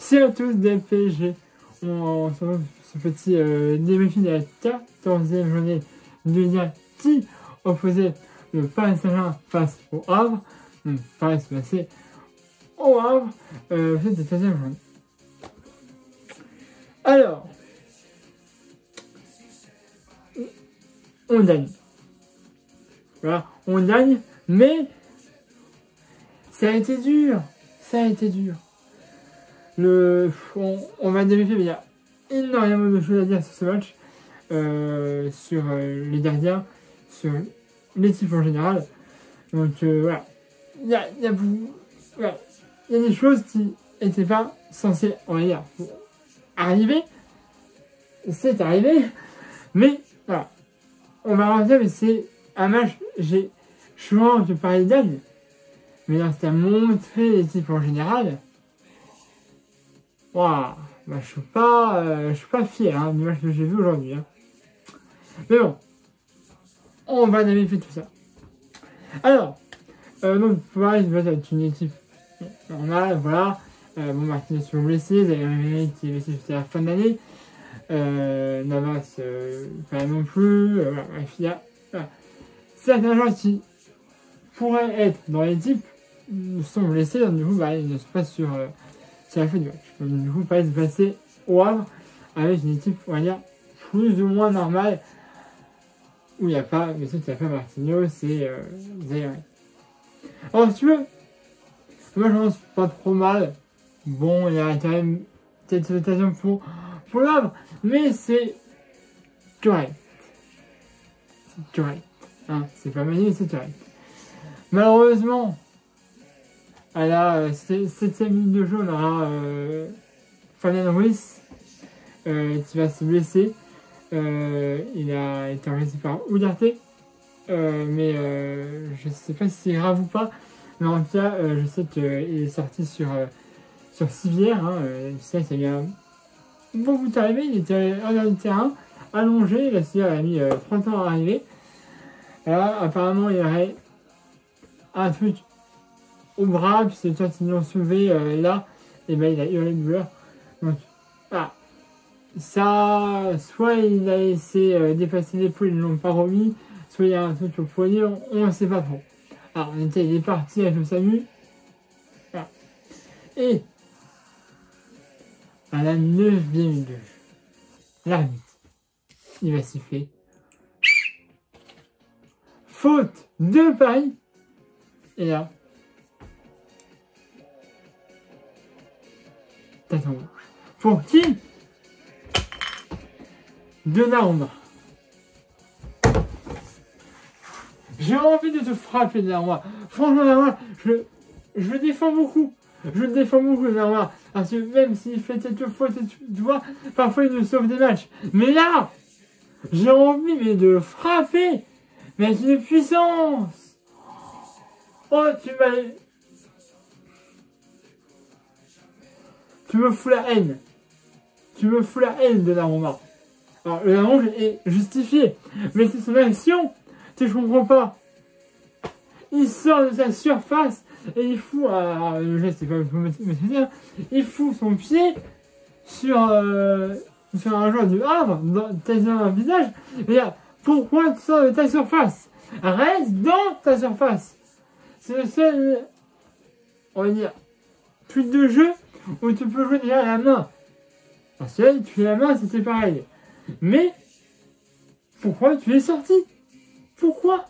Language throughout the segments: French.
Salut à tous des PSG. On se retrouve ce petit débriefing de la 14e journée de Ligue 1 qui opposait le Paris Saint-Germain face au Havre. Donc Paris se passait au Havre, cette 14e journée. Alors, on gagne. Voilà, on gagne, mais ça a été dur. Ça a été dur. On va débriefer, mais il y a énormément de choses à dire sur ce match, sur les gardiens, sur l'équipe en général. Donc voilà, il y a des choses qui n'étaient pas censées, on va dire, arriver. C'est arrivé, mais voilà, on va revenir, mais c'est un match, je suis vraiment de Paris gagne, mais là c'est à montrer l'équipe en général. Waouh, bah, je suis pas fier du match que j'ai vu aujourd'hui. Hein. Mais bon, on va débriefer tout ça. Alors, donc Paris va être une équipe normale, voilà. Bon, Martinez est blessé, Zaïre qui est blessé jusqu'à la fin de l'année. Navas, pas non plus. Voilà, voilà. Certains gens qui pourraient être dans l'équipe sont blessés, donc du coup, bah, ils ne sont pas sur la fin du match. Donc, du coup, Paris se passer au Havre avec une équipe, on va dire, plus ou moins normale, où il n'y a pas, mais ceux qui n'ont pas Martinez, c'est Zaïre. Alors, si tu veux, moi je pense pas trop mal. Bon, il y a quand même peut-être une occasion pour le Havre, mais c'est correct. C'est correct. Hein, c'est pas magnifique, c'est correct. Malheureusement, à la 7e minute de jeu, on aura Fabian Ruiz qui va se blesser. Il a été enregistré par Ugarte, mais je sais pas si c'est grave ou pas. Mais en tout cas, je sais qu'il est sorti sur civière. Je sais qu'il y a beaucoup d'arrivées. Il était hors du terrain, allongé. La civière a mis 30 ans à arriver. Là, apparemment, il y aurait un truc au bras, puis c'est toi qui l'ont soulevé là, et ben il a hurlé de douleur. Donc, voilà. Ça, soit il a laissé dépasser l'épaule, ils ne l'ont pas remis, soit il y a un truc au poignet, on ne sait pas trop. Alors, il est parti avec le SAMU. Voilà. Et, à la 9e minute de jeu, l'arbitre, il va siffler. Faute de Paris. Et là, tâton rouge. Pour qui? Donnarumma. J'ai envie de te frapper, Donnarumma. Franchement, Donnarumma, je le défends beaucoup. Je le défends beaucoup, Donnarumma. Parce que même s'il fait quelques fautes, tu vois, parfois il nous sauve des matchs. Mais là, j'ai envie de le frapper. Mais avec une puissance. Oh, tu me fous la haine. Tu me fous la haine de Donnarumma. Alors, le rouge est justifié. Mais c'est son action. Je comprends pas. Il sort de sa surface et il fout, le geste c'est pas dire, il fout son pied sur un joueur du Havre, quasiment un visage. Mais là, pourquoi tu sors de ta surface? Reste dans ta surface. C'est le seul, on va dire, truc de jeu où tu peux jouer déjà à la main. Parce que là, tu fais la main, c'était pareil. Mais, pourquoi tu es sorti? Pourquoi?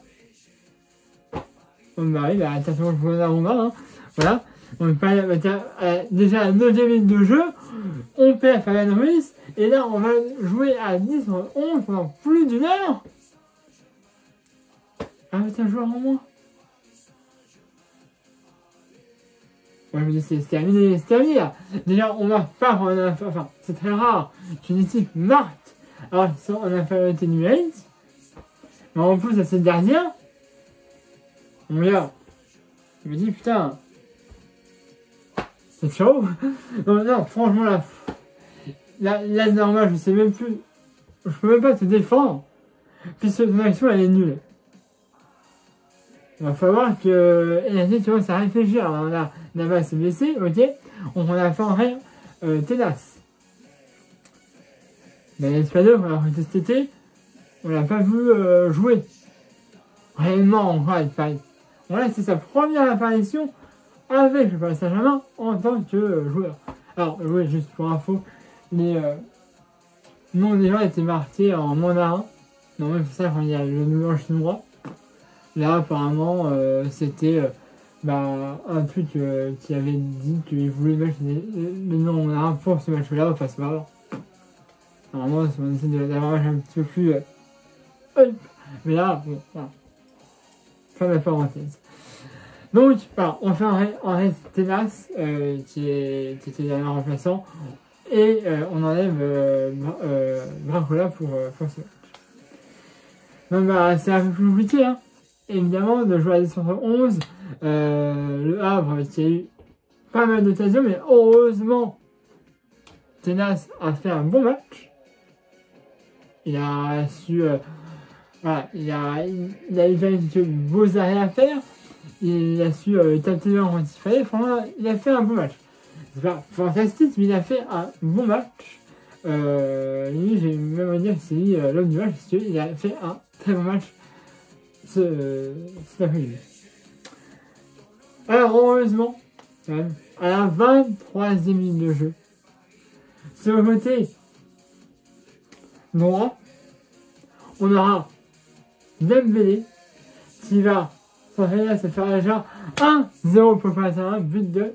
On arrive à attention pour Donnarumma, hein. Voilà. On parle déjà à la 9e minute de jeu. On perd Fabian Ruiz. Et là, on va jouer à 10 sur 11 pendant plus d'une heure. Avec un joueur en moins. Ouais, je me dis, c'est terminé, là. Déjà, on marque pas, enfin, c'est très rare qu'une équipe marque alors qu'ils sont en infériorité numérique. Mais en plus, à ces gardiens, on regarde. Je me dis, putain, c'est chaud. Non, franchement, là, normal, je sais même plus. Je peux même pas te défendre. Puisque ton action, elle est nulle. Il va falloir que NRT, tu vois, ça réfléchir. Alors, on a Navas blessé, ok. On a fait tenace. Dans l'espadeur, alors que cet été, on l'a pas vu jouer. Réellement, en vrai, pareil. Voilà, c'est sa première apparition avec le Paris Saint-Germain en tant que joueur. Alors, oui, juste pour info, les noms des gens étaient marqués en mandarin. Non, même c'est ça quand il y a le numéro chinois. Là, apparemment, c'était un truc qui avait dit qu'il voulait mettre les noms en mandarin pour ce match-là, enfin, c'est pas grave. Normalement, on essaie d'avoir un match un petit peu plus mais là, bon, voilà. Fin de la parenthèse. Donc, voilà, on fait un reste tenace qui était dernier remplaçant et on enlève Bracola pour ce match. Donc, c'est un peu plus compliqué, hein. Évidemment, de jouer à des centres 11, le Havre qui a eu pas mal d'occasions, mais heureusement, Tenace a fait un bon match. Il a su, voilà, il a eu quelques beaux arrêts à faire. Il a su taper devant quand il fallait. Franchement, il a fait un bon match. C'est pas fantastique, mais il a fait un bon match. Lui, j'ai même à dire que c'est lui l'homme du match, parce qu'il a fait un très bon match cet après-midi. Alors, heureusement, quand même, à la 23e minute de jeu, sur le côté droit, on aura Dembélé qui va s'entraîner à se faire déjà 1-0 pour Paris Saint-Germain, but de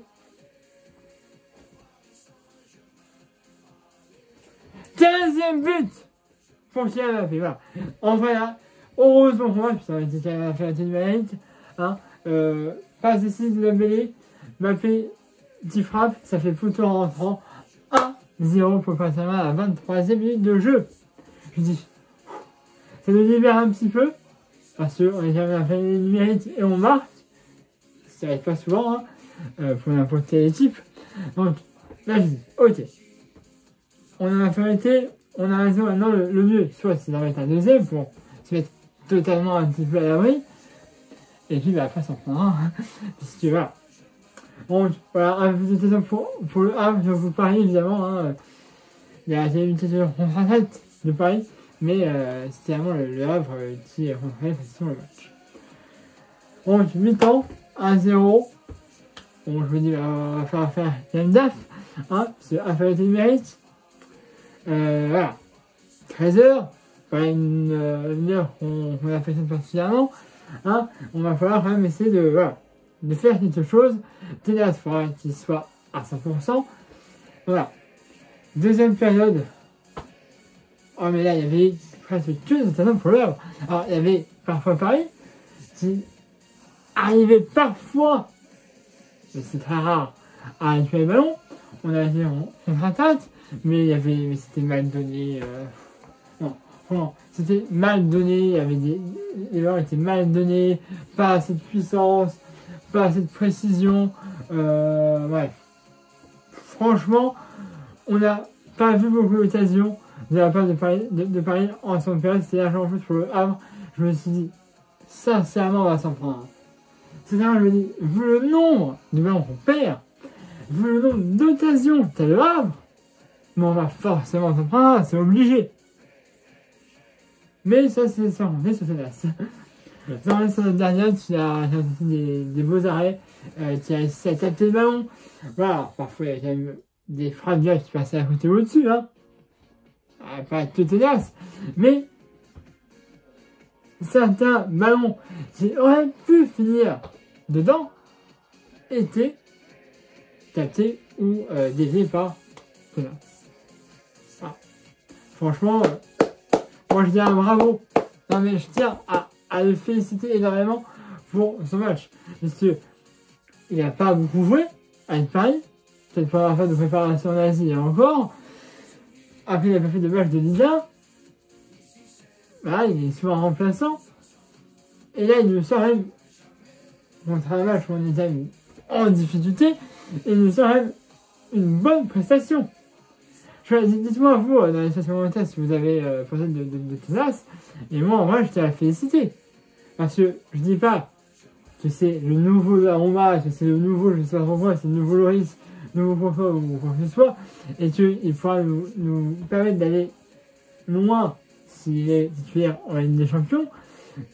15e but pour Kylian Mbappé. Voilà. En vrai, là, heureusement pour moi, puisqu'on a été Kylian Mbappé à la mérite, hein, passe décisive de Dembélé, Mbappé, petit frappe, ça fait plutôt en rentrant 1-0 pour Paris Saint-Germain à la 23e minute de jeu. Je dis, ça nous libère un petit peu, parce qu'on est jamais à la fin du mérite et on marque. Ça n'arrive pas souvent, hein, pour n'importe quelle équipe. Donc, là, je dis, ok. On en a fait on a raison maintenant, le mieux, soit c'est d'en mettre un deuxième pour se mettre totalement un petit peu à l'abri. Et puis, après, s'en prendra, hein, puisque voilà. Donc, voilà, un peu de question pour le Havre, je vous parie, évidemment, hein. Il y a une question contre-attaque de Paris, mais c'était vraiment le Havre qui contre-attaque facilement le match. Donc, mi-temps, 1-0. Bon, je vous dis, on va faire affaire à Daf, hein, c'est infériorité numérique. Voilà. 13h, pas une heure qu'on affectionne particulièrement, hein, on va falloir quand même essayer de faire quelque chose. Tenace, il faudra qu'il soit à 100%. Voilà. Deuxième période. Oh, mais là, il y avait presque que des talents pour l'heure. Alors, il y avait parfois Paris qui arrivait parfois, mais c'est très rare, à récupérer le ballon. On a été en contre-attaque, mais c'était mal donné. Non, franchement, c'était mal donné. Il y avait les ballons étaient mal donnés, pas assez de puissance, pas assez de précision. Bref. Franchement, on n'a pas vu beaucoup d'occasions de la part de Paris en seconde période. C'est largement plus pour le Havre. Je me suis dit, sincèrement, on va s'en prendre. C'est-à-dire, je me dis, vu le nombre de ballons qu'on perd, vu le nombre d'occasions qu'a le Havre, mais on va forcément s'en prendre, c'est obligé. Mais ça, c'est ça, on est sur Tenace. Dans la dernière, qui a des beaux arrêts, qui a réussi à taper le ballon. Voilà, parfois il y a quand même des frappes qui passaient à côté ou au-dessus, hein. Pas tout Tenace, mais certains ballons qui auraient pu finir dedans étaient captés ou déviés par Tenace. Ah. Franchement, moi je dis un bravo. Non mais je tiens à le féliciter énormément pour son match. Parce que il n'a pas beaucoup joué avec Paris. Cette première phase de préparation en Asie et encore. Après il n'a pas fait de match de Liga. Bah, il est souvent remplaçant. Et là il nous sort même contre un match où on était en difficulté. Et il nous sort même une bonne prestation. Dites-moi vous dans les stations commentaires si vous avez pensé de Tenace. Et moi en vrai je tiens à la féliciter. Parce que je dis pas que c'est le nouveau Aroma, que c'est le nouveau je sais pas pourquoi, c'est le nouveau Loris nouveau confort ou quoi que ce soit, et qu'il pourra nous permettre d'aller loin s'il est titulaire en Ligue des Champions.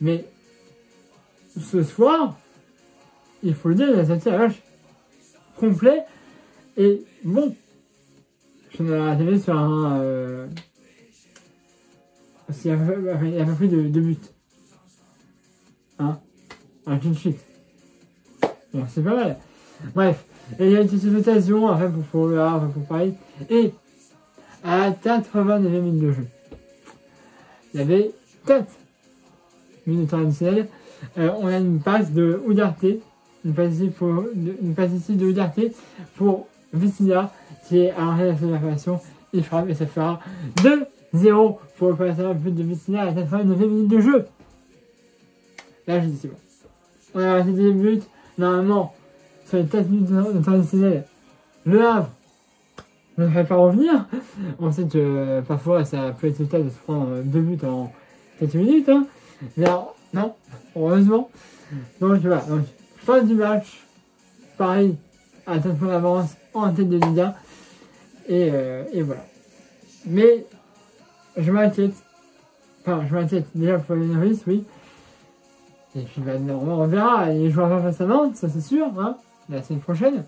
Mais ce soir, il faut le dire, il a sorti un match complet et bon. Je n'ai pas télé sur un. Il a pas pris de buts. Hein? Un clean sheet. Bon, c'est pas mal. Bref, et il y a eu cette occasion, après pour le Havre, pour Paris. Et à 89 minutes de jeu, il y avait 4 minutes additionnelles. On a une passe de Ougarté, une passe ici de Ougarté pour Vitinha, qui est à l'arrêt de la formation. Il frappe et ça fera 2-0 pour le passage but de Vitinha à 89 minutes de jeu. Là, j'ai dit c'est bon. On a raté des buts. Normalement, sur les 4 minutes de temps additionnel, le Havre ne devrait pas revenir. On sait que parfois ça peut être le cas de se prendre 2 buts en 4 minutes. Hein. Mais alors, non, heureusement. Donc voilà, donc, fin du match. Paris à 4 points d'avance en tête de Ligue 1. Et voilà. Mais je m'inquiète. Enfin, je m'inquiète déjà pour les Norris, oui. Et puis bah, on verra, il jouera pas face à Nantes, ça c'est sûr, hein, la semaine prochaine.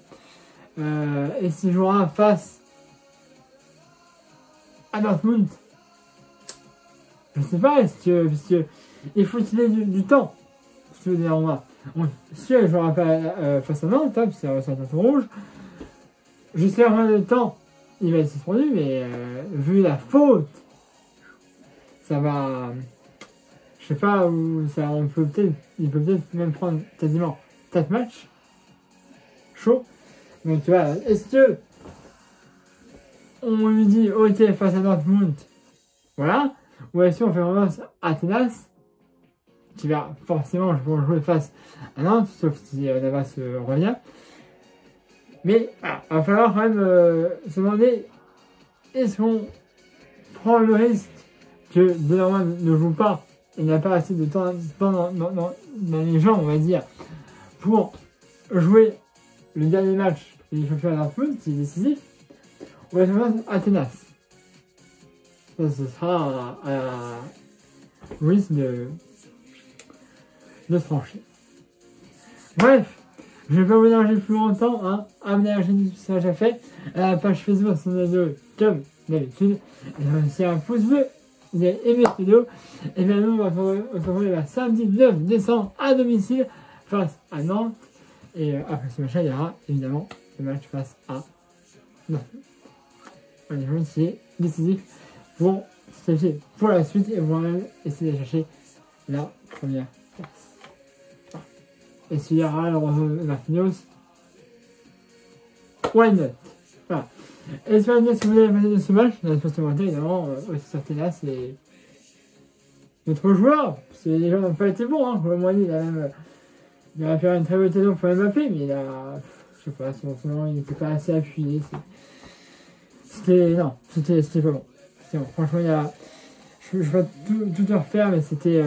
Et s'il jouera face à Dortmund, je sais pas, parce que il faut qu'il ait du temps, si vous voulez en voir. Si il jouera pas face à Nantes, hein, c'est un carton rouge, je sais combien de temps il va être suspendu, mais vu la faute, ça va. Je sais pas où ça, il peut peut-être même prendre quasiment 4 matchs. Chaud. Donc tu vois, est-ce que on lui dit ok face à Dortmund, voilà, ou est-ce qu'on fait vraiment Athénas, qui va forcément jouer face à Nantes, sauf si Navas revient. Mais voilà, il va falloir quand même se demander, est-ce qu'on prend le risque que Delarmin ne joue pas? Il n'a pas assez de temps dans les jambes, on va dire, pour jouer le dernier match des championnats Dortmund, qui est décisif. On va se faire Athénas. Ça, ce sera à risque de trancher. Bref, je ne vais pas vous énerger plus longtemps. Hein. Amenez la chaîne YouTube, ça déjà fait. À la page Facebook, c'est de comme d'habitude. Et aussi un pouce bleu. Vous avez aimé cette vidéo, et bien nous on va se retrouver samedi 9 décembre à domicile face à Nantes. Et après ce match, il y aura évidemment le match face à Nantes. On est vraiment qui est décisif pour se qualifier pour la suite et vous-même essayer de chercher la première place. Voilà. Et s'il y aura le retour de Marquinhos, why not? Voilà. Et sur la vidéo, si vous avez passé de ce match, dans l'espace commentaire, évidemment, aussi sur Ténas, c'est notre joueur. Les gens n'ont pas été bons, hein. Comme moi, il a fait une très bonne saison pour Mbappé, mais il a, je sais pas, son moment, il n'était pas assez appuyé. C'était pas bon. Bon. Franchement, je vais pas tout refaire, mais c'était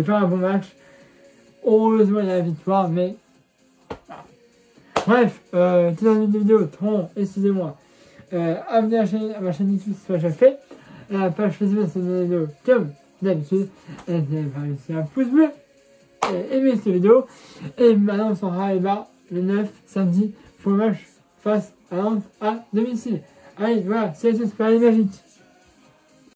pas un bon match. Heureusement, il y a la victoire, mais bref, toute la vidéo, excusez-moi, abonnez à ma chaîne YouTube si ce n'est déjà fait, à la page Facebook, c'est une vidéo comme d'habitude, et c'est un pouce bleu, et aimez cette vidéo, et maintenant on s'en va le 9 samedi pour le match face à Nantes à domicile. Allez, voilà, c'est tout, c'est pas magique.